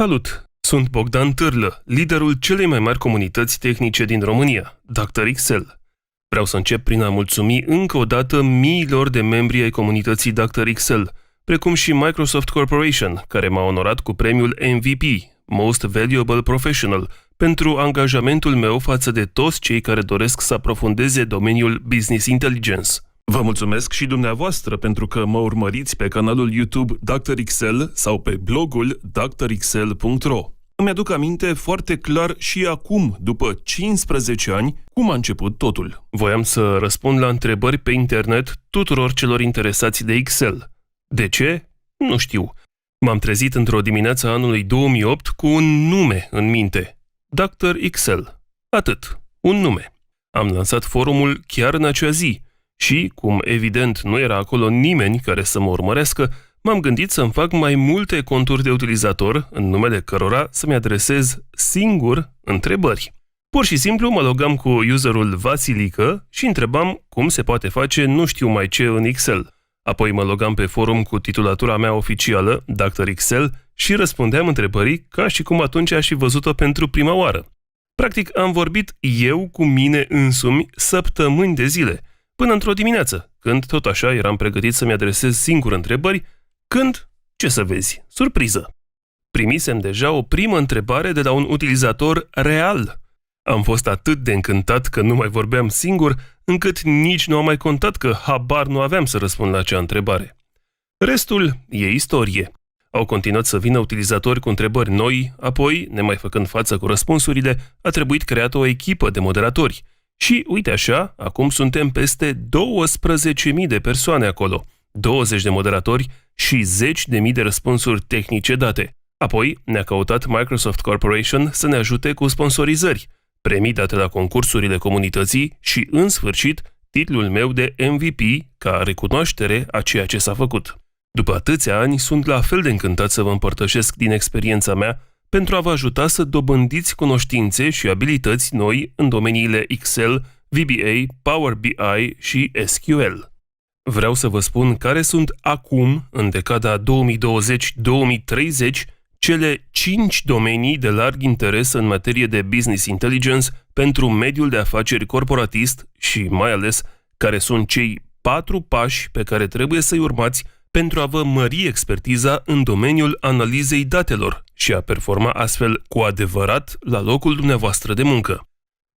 Salut! Sunt Bogdan Târlă, liderul celei mai mari comunități tehnice din România, Dr. Excel. Vreau să încep prin a mulțumi încă o dată miilor de membri ai comunității Dr. Excel, precum și Microsoft Corporation, care m-a onorat cu premiul MVP, Most Valuable Professional, pentru angajamentul meu față de toți cei care doresc să aprofundeze domeniul Business Intelligence. Vă mulțumesc și dumneavoastră pentru că mă urmăriți pe canalul YouTube Dr. Excel sau pe blogul drexcel.ro. Îmi aduc aminte foarte clar și acum, după 15 ani, cum a început totul. Voiam să răspund la întrebări pe internet tuturor celor interesați de Excel. De ce? Nu știu. M-am trezit într-o dimineață a anului 2008 cu un nume în minte. Dr. Excel. Atât. Un nume. Am lansat forumul chiar în acea zi și, cum evident nu era acolo nimeni care să mă urmărească, m-am gândit să-mi fac mai multe conturi de utilizator, în numele cărora să-mi adresez singur întrebări. Pur și simplu mă logam cu userul Vasilică și întrebam cum se poate face nu știu mai ce în Excel. Apoi mă logam pe forum cu titulatura mea oficială, Dr. Excel, și răspundeam întrebării ca și cum atunci aș fi văzut-o pentru prima oară. Practic am vorbit eu cu mine însumi săptămâni de zile, până într-o dimineață, când tot așa eram pregătit să-mi adresez singur întrebări, când, ce să vezi, surpriză. Primisem deja o primă întrebare de la un utilizator real. Am fost atât de încântat că nu mai vorbeam singur, încât nici nu am mai contat că habar nu aveam să răspund la acea întrebare. Restul e istorie. Au continuat să vină utilizatori cu întrebări noi, apoi, nemai făcând față cu răspunsurile, a trebuit creată o echipă de moderatori. Și, uite așa, acum suntem peste 12.000 de persoane acolo, 20 de moderatori și 10.000 de răspunsuri tehnice date. Apoi ne-a căutat Microsoft Corporation să ne ajute cu sponsorizări, premii date la concursurile comunității și, în sfârșit, titlul meu de MVP ca recunoaștere a ceea ce s-a făcut. După atâția ani, sunt la fel de încântat să vă împărtășesc din experiența mea pentru a vă ajuta să dobândiți cunoștințe și abilități noi în domeniile Excel, VBA, Power BI și SQL. Vreau să vă spun care sunt acum, în decada 2020-2030, cele 5 domenii de larg interes în materie de business intelligence pentru mediul de afaceri corporatist și, mai ales, care sunt cei 4 pași pe care trebuie să-i urmați pentru a vă mări expertiza în domeniul analizei datelor și a performa astfel cu adevărat la locul dumneavoastră de muncă.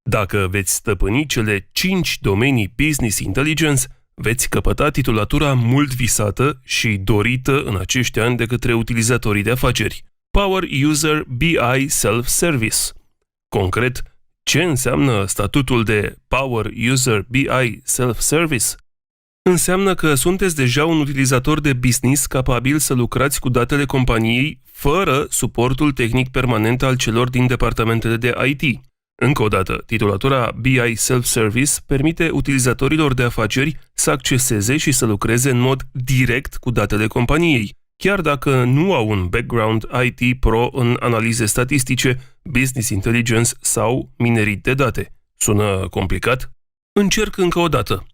Dacă veți stăpâni cele 5 domenii business intelligence, veți căpăta titulatura mult visată și dorită în acești ani de către utilizatorii de afaceri. Power User BI Self-Service. Concret, ce înseamnă statutul de Power User BI Self-Service? Înseamnă că sunteți deja un utilizator de business capabil să lucrați cu datele companiei fără suportul tehnic permanent al celor din departamentele de IT. Încă o dată, titulatura BI Self-Service permite utilizatorilor de afaceri să acceseze și să lucreze în mod direct cu datele companiei, chiar dacă nu au un background IT pro în analize statistice, business intelligence sau minerit de date. Sună complicat? Încerc încă o dată.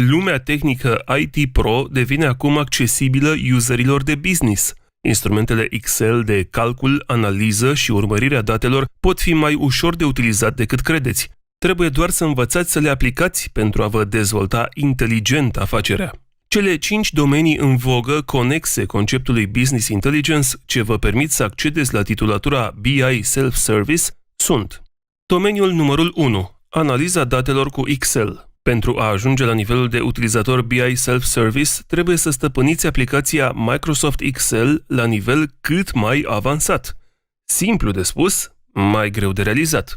Lumea tehnică IT Pro devine acum accesibilă userilor de business. Instrumentele Excel de calcul, analiză și urmărirea datelor pot fi mai ușor de utilizat decât credeți. Trebuie doar să învățați să le aplicați pentru a vă dezvolta inteligent afacerea. Cele 5 domenii în vogă conexe conceptului Business Intelligence ce vă permit să accedeți la titulatura BI Self-Service sunt: domeniul numărul 1. Analiza datelor cu Excel. Pentru a ajunge la nivelul de utilizator BI Self-Service, trebuie să stăpâniți aplicația Microsoft Excel la nivel cât mai avansat. Simplu de spus, mai greu de realizat.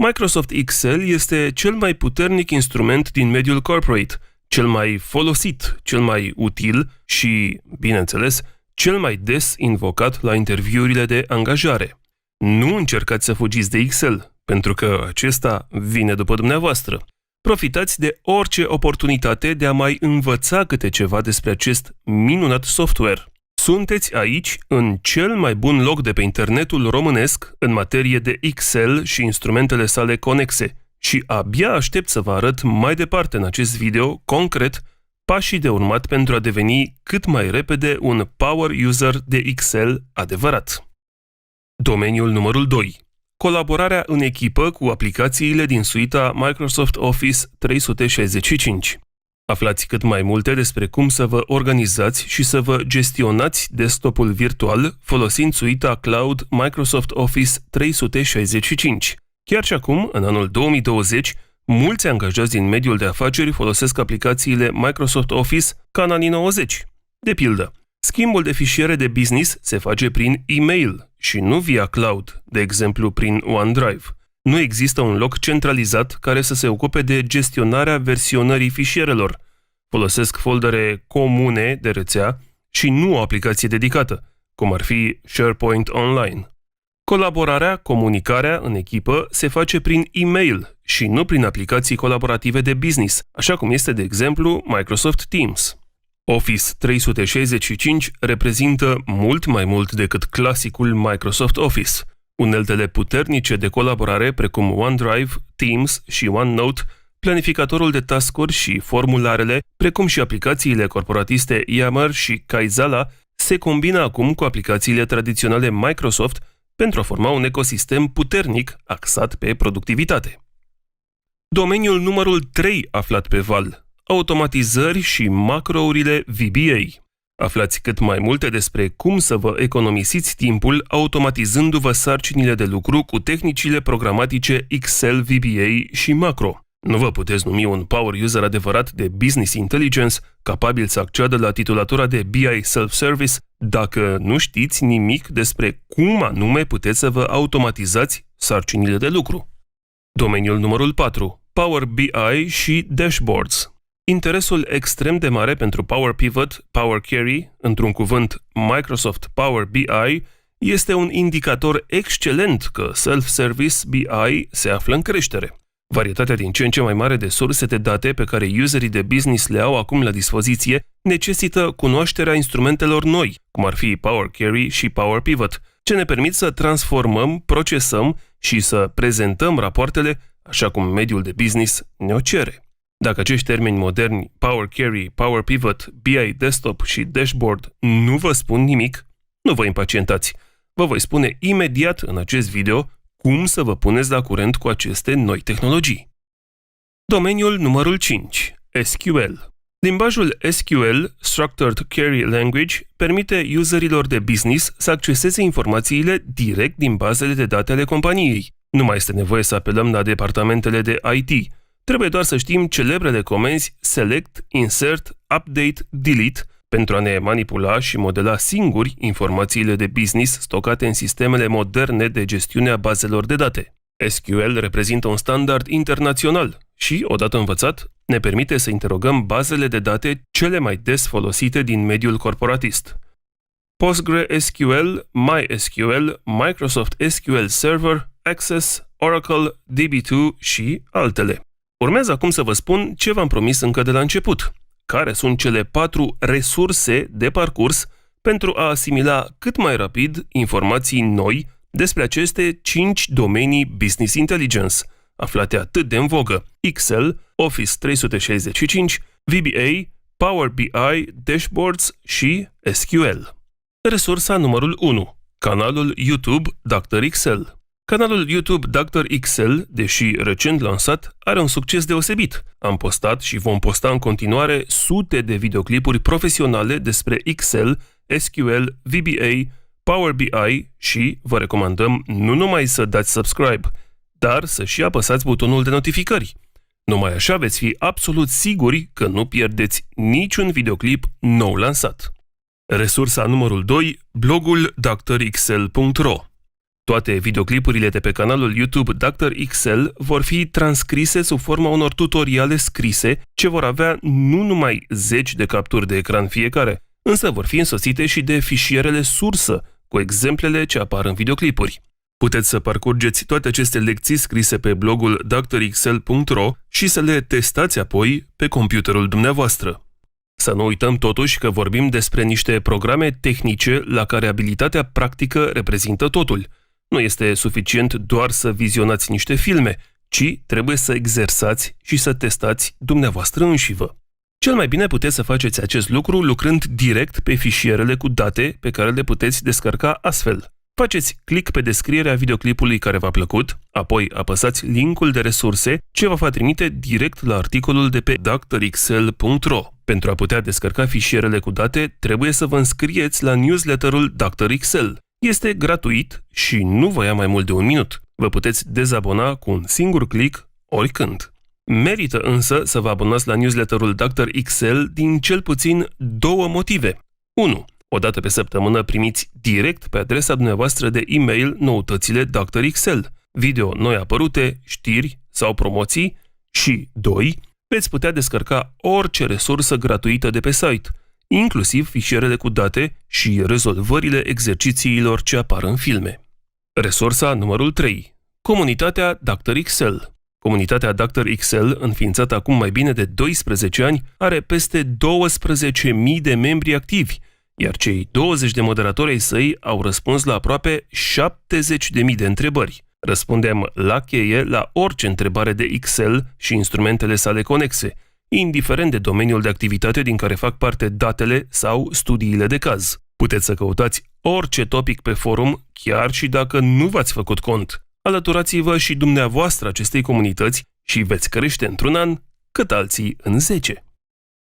Microsoft Excel este cel mai puternic instrument din mediul corporate, cel mai folosit, cel mai util și, bineînțeles, cel mai des invocat la interviurile de angajare. Nu încercați să fugiți de Excel, pentru că acesta vine după dumneavoastră. Profitați de orice oportunitate de a mai învăța câte ceva despre acest minunat software. Sunteți aici, în cel mai bun loc de pe internetul românesc, în materie de Excel și instrumentele sale conexe, și abia aștept să vă arăt mai departe în acest video, concret, pașii de urmat pentru a deveni cât mai repede un power user de Excel adevărat. Domeniul numărul 2. Colaborarea în echipă cu aplicațiile din suita Microsoft Office 365. Aflați cât mai multe despre cum să vă organizați și să vă gestionați desktopul virtual folosind suita Cloud Microsoft Office 365. Chiar și acum, în anul 2020, mulți angajați din mediul de afaceri folosesc aplicațiile Microsoft Office ca în anii 90. De pildă, schimbul de fișiere de business se face prin e-mail și nu via cloud, de exemplu prin OneDrive. Nu există un loc centralizat care să se ocupe de gestionarea versionării fișierelor. Folosesc foldere comune de rețea și nu o aplicație dedicată, cum ar fi SharePoint Online. Colaborarea, comunicarea în echipă se face prin e-mail și nu prin aplicații colaborative de business, așa cum este de exemplu Microsoft Teams. Office 365 reprezintă mult mai mult decât clasicul Microsoft Office. Uneltele puternice de colaborare precum OneDrive, Teams și OneNote, planificatorul de task-uri și formularele, precum și aplicațiile corporatiste Yammer și Kaizala, se combină acum cu aplicațiile tradiționale Microsoft pentru a forma un ecosistem puternic axat pe productivitate. Domeniul numărul 3 aflat pe val. Automatizări și macrourile VBA. Aflați cât mai multe despre cum să vă economisiți timpul automatizându-vă sarcinile de lucru cu tehnicile programatice Excel, VBA și macro. Nu vă puteți numi un power user adevărat de business intelligence capabil să acceadă la titulatura de BI Self-Service dacă nu știți nimic despre cum anume puteți să vă automatizați sarcinile de lucru. Domeniul numărul 4. Power BI și dashboards. Interesul extrem de mare pentru Power Pivot, Power Query, într-un cuvânt Microsoft Power BI, este un indicator excelent că Self-Service BI se află în creștere. Varietatea din ce în ce mai mare de surse de date pe care userii de business le au acum la dispoziție necesită cunoașterea instrumentelor noi, cum ar fi Power Query și Power Pivot, ce ne permit să transformăm, procesăm și să prezentăm rapoartele așa cum mediul de business ne-o cere. Dacă acești termeni moderni, Power Query, Power Pivot, BI Desktop și Dashboard, nu vă spun nimic, nu vă impacientați. Vă voi spune imediat în acest video cum să vă puneți la curent cu aceste noi tehnologii. Domeniul numărul 5. SQL. Limbajul SQL, Structured Query Language, permite userilor de business să acceseze informațiile direct din bazele de date ale companiei. Nu mai este nevoie să apelăm la departamentele de IT. Trebuie doar să știm celebrele comenzi Select, Insert, Update, Delete pentru a ne manipula și modela singuri informațiile de business stocate în sistemele moderne de gestiune a bazelor de date. SQL reprezintă un standard internațional și, odată învățat, ne permite să interogăm bazele de date cele mai des folosite din mediul corporatist. PostgreSQL, MySQL, Microsoft SQL Server, Access, Oracle, DB2 și altele. Urmează acum să vă spun ce v-am promis încă de la început. Care sunt cele 4 resurse de parcurs pentru a asimila cât mai rapid informații noi despre aceste 5 domenii Business Intelligence, aflate atât de în vogă: Excel, Office 365, VBA, Power BI, Dashboards și SQL. Resursa numărul 1. Canalul YouTube Dr. Excel. Canalul YouTube Dr. Excel, deși recent lansat, are un succes deosebit. Am postat și vom posta în continuare sute de videoclipuri profesionale despre Excel, SQL, VBA, Power BI și vă recomandăm nu numai să dați subscribe, dar să și apăsați butonul de notificări. Numai așa veți fi absolut siguri că nu pierdeți niciun videoclip nou lansat. Resursa numărul 2, blogul drexcel.ro. Toate videoclipurile de pe canalul YouTube Dr. Excel vor fi transcrise sub forma unor tutoriale scrise ce vor avea nu numai 10 de capturi de ecran fiecare, însă vor fi însoțite și de fișierele sursă cu exemplele ce apar în videoclipuri. Puteți să parcurgeți toate aceste lecții scrise pe blogul drexcel.ro și să le testați apoi pe computerul dumneavoastră. Să nu uităm totuși că vorbim despre niște programe tehnice la care abilitatea practică reprezintă totul. Nu este suficient doar să vizionați niște filme, ci trebuie să exersați și să testați dumneavoastră înșivă. Cel mai bine puteți să faceți acest lucru lucrând direct pe fișierele cu date pe care le puteți descărca astfel. Faceți click pe descrierea videoclipului care v-a plăcut, apoi apăsați linkul de resurse ce vă va trimite direct la articolul de pe drxl.ro. Pentru a putea descărca fișierele cu date, trebuie să vă înscrieți la newsletterul Dr. Excel. Este gratuit și nu vă ia mai mult de 1 minut. Vă puteți dezabona cu un singur click oricând. Merită însă să vă abonați la newsletterul Dr. Excel din cel puțin 2 motive. 1. O dată pe săptămână primiți direct pe adresa dumneavoastră de e-mail noutățile Dr. Excel, video noi apărute, știri sau promoții și 2. Veți putea descărca orice resursă gratuită de pe site, inclusiv fișierele cu date și rezolvările exercițiilor ce apar în filme. Resursa numărul 3. Comunitatea Dr. Excel. Comunitatea Dr. Excel, înființată acum mai bine de 12 ani, are peste 12.000 de membri activi, iar cei 20 de moderatori ai săi au răspuns la aproape 70.000 de întrebări. Răspundem la cheie la orice întrebare de Excel și instrumentele sale conexe, indiferent de domeniul de activitate din care fac parte datele sau studiile de caz. Puteți să căutați orice topic pe forum, chiar și dacă nu v-ați făcut cont. Alăturați-vă și dumneavoastră acestei comunități și veți crește într-un an cât alții în 10.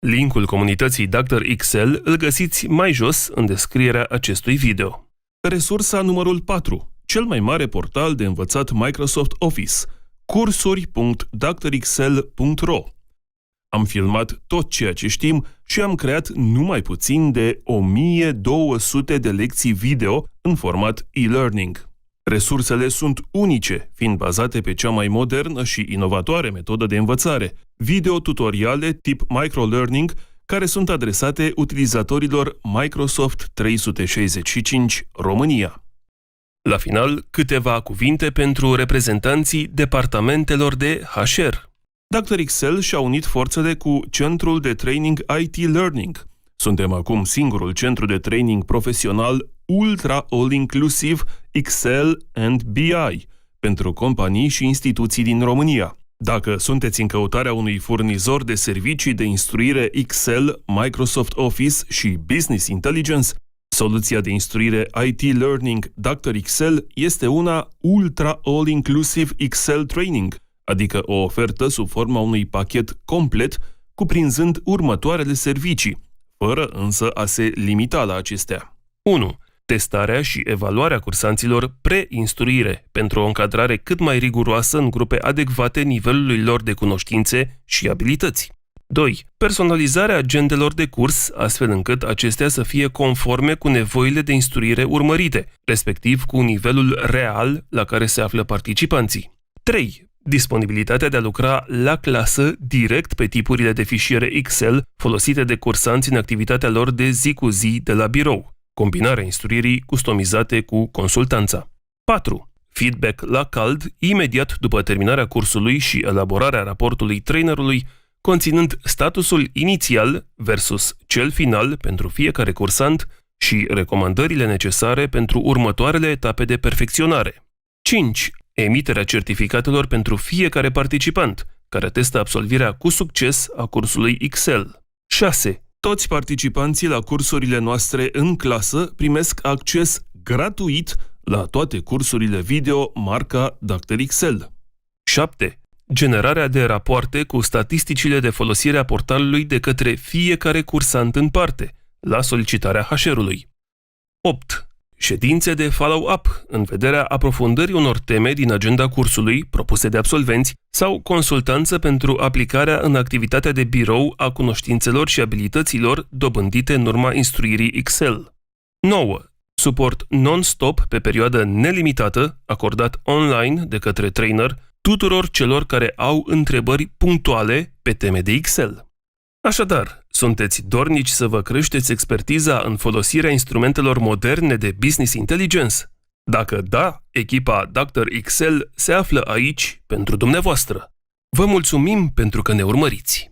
Linkul comunității Dr. Excel îl găsiți mai jos în descrierea acestui video. Resursa numărul 4. Cel mai mare portal de învățat Microsoft Office, cursuri.drxl.ro. Am filmat tot ceea ce știm și am creat numai puțin de 1200 de lecții video în format e-learning. Resursele sunt unice, fiind bazate pe cea mai modernă și inovatoare metodă de învățare, video-tutoriale tip microlearning, care sunt adresate utilizatorilor Microsoft 365 România. La final, câteva cuvinte pentru reprezentanții departamentelor de HR. Dr. Excel și-a unit forțele cu Centrul de Training IT Learning. Suntem acum singurul centru de training profesional ultra all-inclusive Excel and BI pentru companii și instituții din România. Dacă sunteți în căutarea unui furnizor de servicii de instruire Excel, Microsoft Office și Business Intelligence, soluția de instruire IT Learning Dr. Excel este una ultra all-inclusive Excel Training, adică o ofertă sub forma unui pachet complet cuprinzând următoarele servicii, fără însă a se limita la acestea. 1. Testarea și evaluarea cursanților pre-instruire pentru o încadrare cât mai riguroasă în grupe adecvate nivelului lor de cunoștințe și abilități. 2. Personalizarea agendelor de curs, astfel încât acestea să fie conforme cu nevoile de instruire urmărite, respectiv cu nivelul real la care se află participanții. 3. Disponibilitatea de a lucra la clasă direct pe tipurile de fișiere Excel folosite de cursanți în activitatea lor de zi cu zi de la birou. Combinarea instruirii customizate cu consultanța. 4. Feedback la cald imediat după terminarea cursului și elaborarea raportului trainerului, conținând statusul inițial versus cel final pentru fiecare cursant și recomandările necesare pentru următoarele etape de perfecționare. 5. Emiterea certificatelor pentru fiecare participant, care atestă absolvirea cu succes a cursului Excel. 6. Toți participanții la cursurile noastre în clasă primesc acces gratuit la toate cursurile video marca Dr. Excel. 7. Generarea de rapoarte cu statisticile de folosire a portalului de către fiecare cursant în parte, la solicitarea HR-ului. 8. Ședințe de follow-up în vederea aprofundării unor teme din agenda cursului propuse de absolvenți sau consultanță pentru aplicarea în activitatea de birou a cunoștințelor și abilităților dobândite în urma instruirii Excel. 9. Suport non-stop pe perioadă nelimitată, acordat online de către trainer, tuturor celor care au întrebări punctuale pe teme de Excel. Așadar, sunteți dornici să vă creșteți expertiza în folosirea instrumentelor moderne de Business Intelligence? Dacă da, echipa Dr. Excel se află aici pentru dumneavoastră. Vă mulțumim pentru că ne urmăriți!